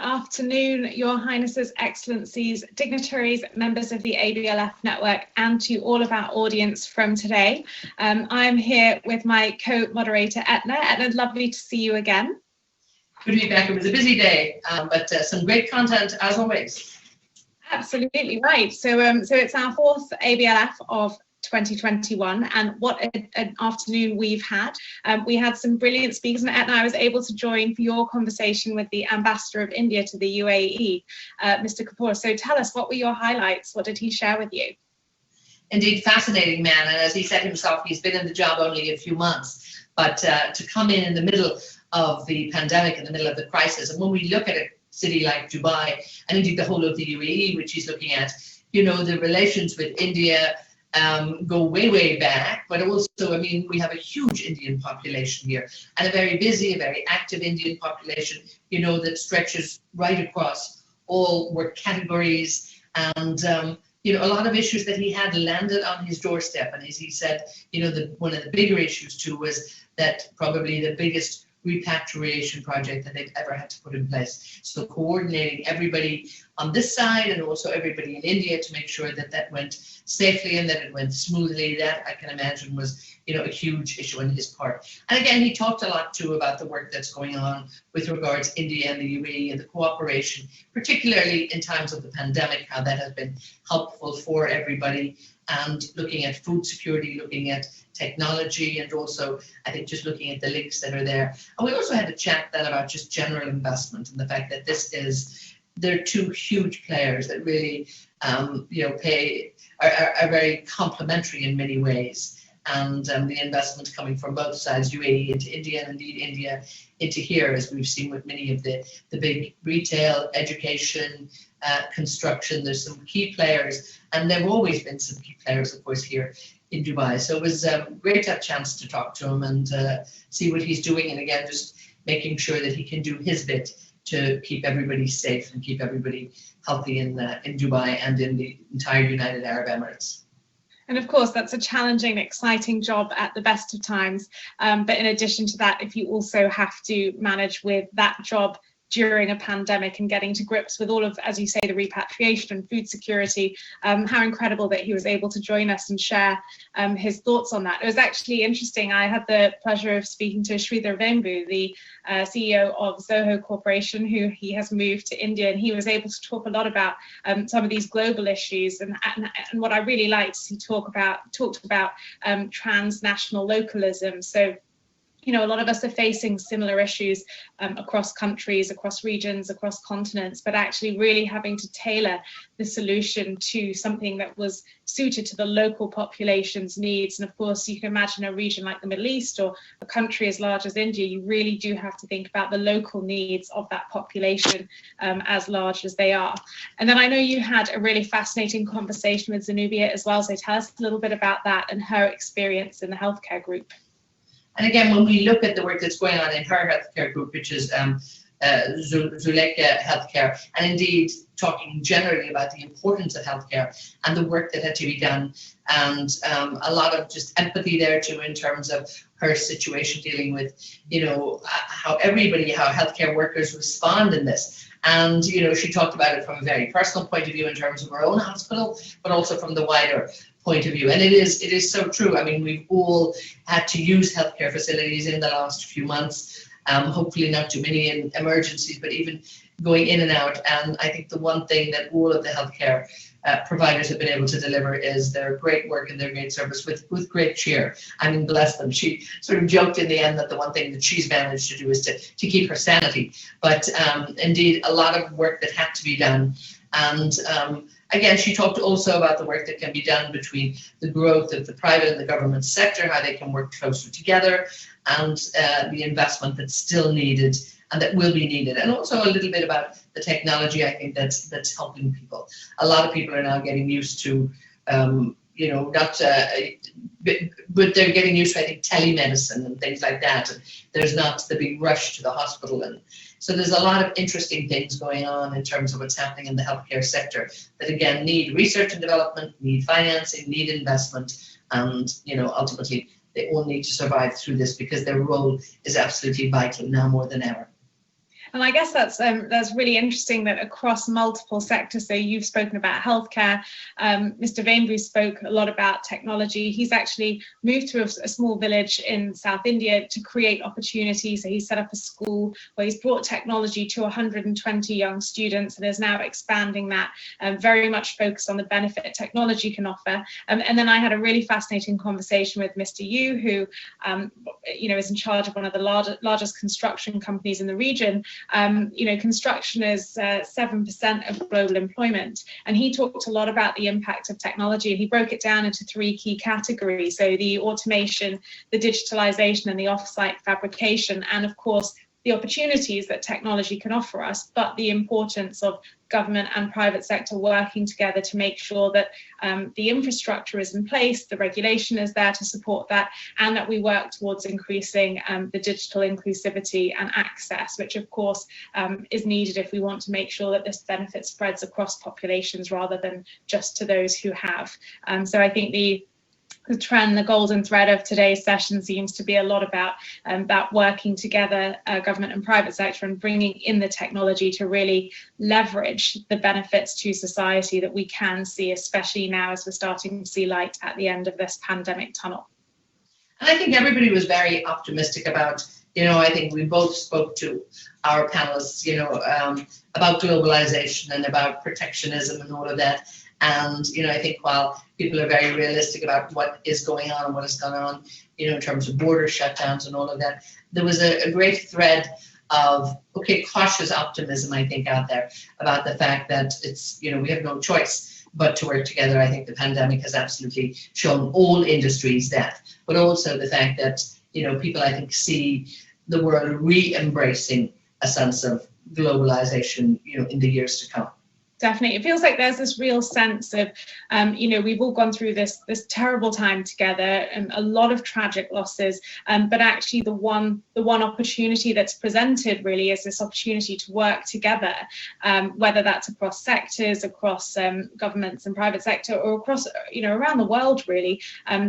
afternoon, Your Highnesses, Excellencies, dignitaries, members of the ABLF network, and to all of our audience from today. I'm here with my co-moderator, Eithne. Eithne, lovely to see you again. Good to be back. It was a busy day, but some great content as always. Absolutely right. So it's our fourth ABLF of 2021, and what an afternoon we've had. We had some brilliant speakers, and Eithne, I was able to join for your conversation with the Ambassador of India to the UAE, Mr. Kapoor. So tell us, what were your highlights? What did he share with you? Indeed, fascinating man, and as he said himself, he's been in the job only a few months, but to come in the middle of the pandemic, in the middle of the crisis, and when we look at a city like Dubai, and indeed the whole of the UAE, which he's looking at, you know, the relations with India go way, way back, but also, I mean, we have a huge Indian population here, and a very busy, a very active Indian population, you know, that stretches right across all work categories, and you know, a lot of issues that he had landed on his doorstep. And as he said, you know, one of the bigger issues too was that probably the biggest repatriation project that they've ever had to put in place. So coordinating everybody on this side and also everybody in India to make sure that that went safely and that it went smoothly, that I can imagine was, you know, a huge issue on his part. And again, he talked a lot too about the work that's going on with regards to India and the UAE and the cooperation, particularly in times of the pandemic, how that has been helpful for everybody, and looking at food security, looking at technology, and also I think just looking at the links that are there. And we also had a chat then about just general investment and the fact that there are two huge players that really you know, are very complementary in many ways, and the investment coming from both sides, UAE into India, and indeed India into here, as we've seen with many of the big retail, education, construction. There's some key players, and there have always been some key players, of course, here in Dubai. So it was great to have a chance to talk to him and see what he's doing, and again, just making sure that he can do his bit to keep everybody safe and keep everybody healthy in Dubai and in the entire United Arab Emirates. And of course, that's a challenging, exciting job at the best of times. But in addition to that, if you also have to manage with that job during a pandemic and getting to grips with all of, as you say, the repatriation and food security, how incredible that he was able to join us and share his thoughts on that. It was actually interesting. I had the pleasure of speaking to Sridhar Vembu, the CEO of Zoho Corporation, who he has moved to India, and he was able to talk a lot about some of these global issues. And what I really liked is he talked about transnational localism. So, you know, a lot of us are facing similar issues across countries, across regions, across continents, but actually really having to tailor the solution to something that was suited to the local population's needs. And of course, you can imagine a region like the Middle East or a country as large as India, you really do have to think about the local needs of that population as large as they are. And then I know you had a really fascinating conversation with Zenobia as well. So tell us a little bit about that and her experience in the healthcare group. And again, when we look at the work that's going on in her healthcare group, which is Zuleika Healthcare, and indeed talking generally about the importance of healthcare and the work that had to be done, and a lot of just empathy there too in terms of her situation dealing with, you know, how healthcare workers respond in this. And, you know, she talked about it from a very personal point of view in terms of her own hospital, but also from the wider point of view. And it is so true. I mean, we've all had to use healthcare facilities in the last few months, hopefully not too many in emergencies, but even going in and out. And I think the one thing that all of the healthcare providers have been able to deliver is their great work and their great service with great cheer. I mean, bless them. She sort of joked in the end that the one thing that she's managed to do is to keep her sanity. But indeed, a lot of work that had to be done. And again, she talked also about the work that can be done between the growth of the private and the government sector, how they can work closer together, and the investment that's still needed and that will be needed. And also a little bit about the technology, I think that's helping people. A lot of people are now getting used to, you know, not, but they're getting used to, I think, telemedicine and things like that. And there's not the big rush to the hospital. And so there's a lot of interesting things going on in terms of what's happening in the healthcare sector that, again, need research and development, need financing, need investment, and, you know, ultimately they all need to survive through this because their role is absolutely vital now more than ever. And I guess that's really interesting that across multiple sectors, so you've spoken about healthcare, Mr. Vainbu spoke a lot about technology. He's actually moved to a small village in South India to create opportunities. So he set up a school where he's brought technology to 120 young students and is now expanding that, very much focused on the benefit technology can offer. And then I had a really fascinating conversation with Mr. Yu, who is in charge of one of the largest construction companies in the region. Construction is 7% of global employment, and he talked a lot about the impact of technology, and he broke it down into 3 key categories: so the automation, the digitalization, and the off-site fabrication, and of course the opportunities that technology can offer us, but the importance of government and private sector working together to make sure that the infrastructure is in place, the regulation is there to support that, and that we work towards increasing the digital inclusivity and access, which of course is needed if we want to make sure that this benefit spreads across populations rather than just to those who have. So I think the trend, the golden thread of today's session seems to be a lot about working together, government and private sector, and bringing in the technology to really leverage the benefits to society that we can see, especially now as we're starting to see light at the end of this pandemic tunnel. And I think everybody was very optimistic about, I think we both spoke to our panelists, about globalization and about protectionism and all of that. And, I think while people are very realistic about what is going on and what has gone on, in terms of border shutdowns and all of that, there was a great thread of, cautious optimism, I think, out there about the fact that it's, we have no choice but to work together. I think the pandemic has absolutely shown all industries that, but also the fact that, people, I think, see the world re-embracing a sense of globalization, in the years to come. Definitely. It feels like there's this real sense of, we've all gone through this terrible time together and a lot of tragic losses, but actually the one opportunity that's presented really is this opportunity to work together, whether that's across sectors, across governments and private sector, or across, around the world really,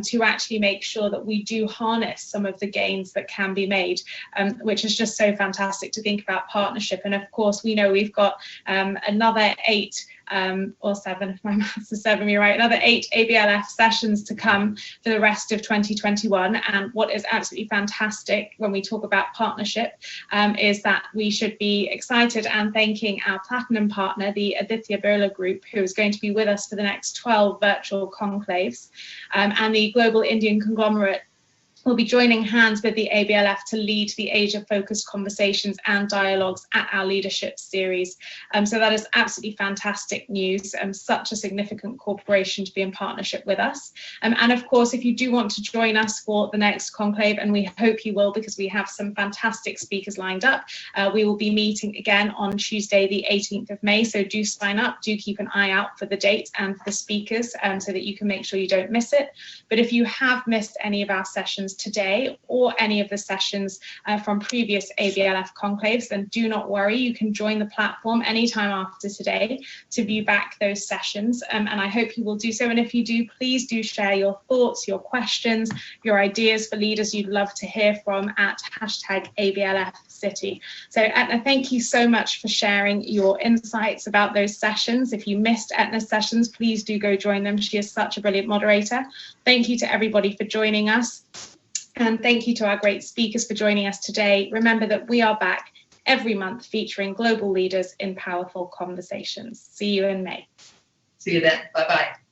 to actually make sure that we do harness some of the gains that can be made, which is just so fantastic to think about partnership. And of course, we know we've got another 8 or 7, if my maths is serving me right, another 8 ABLF sessions to come for the rest of 2021. And what is absolutely fantastic when we talk about partnership is that we should be excited and thanking our platinum partner, the Aditya Birla Group, who is going to be with us for the next 12 virtual conclaves, and the global Indian conglomerate will be joining hands with the ABLF to lead the Asia-focused conversations and dialogues at our leadership series. So that is absolutely fantastic news. Such a significant corporation to be in partnership with us. And of course, if you do want to join us for the next conclave, and we hope you will because we have some fantastic speakers lined up, we will be meeting again on Tuesday, the 18th of May. So do sign up, do keep an eye out for the date and for the speakers so that you can make sure you don't miss it. But if you have missed any of our sessions today or any of the sessions from previous ABLF conclaves, then do not worry, you can join the platform anytime after today to view back those sessions, and I hope you will do so. And if you do, please do share your thoughts, your questions, your ideas for leaders you'd love to hear from at #ABLF City. So Eithne, thank you so much for sharing your insights about those sessions. If you missed Eithne's sessions, please do go join them. She is such a brilliant moderator. Thank you to everybody for joining us. And thank you to our great speakers for joining us today. Remember that we are back every month featuring global leaders in powerful conversations. See you in May. See you then. Bye-bye.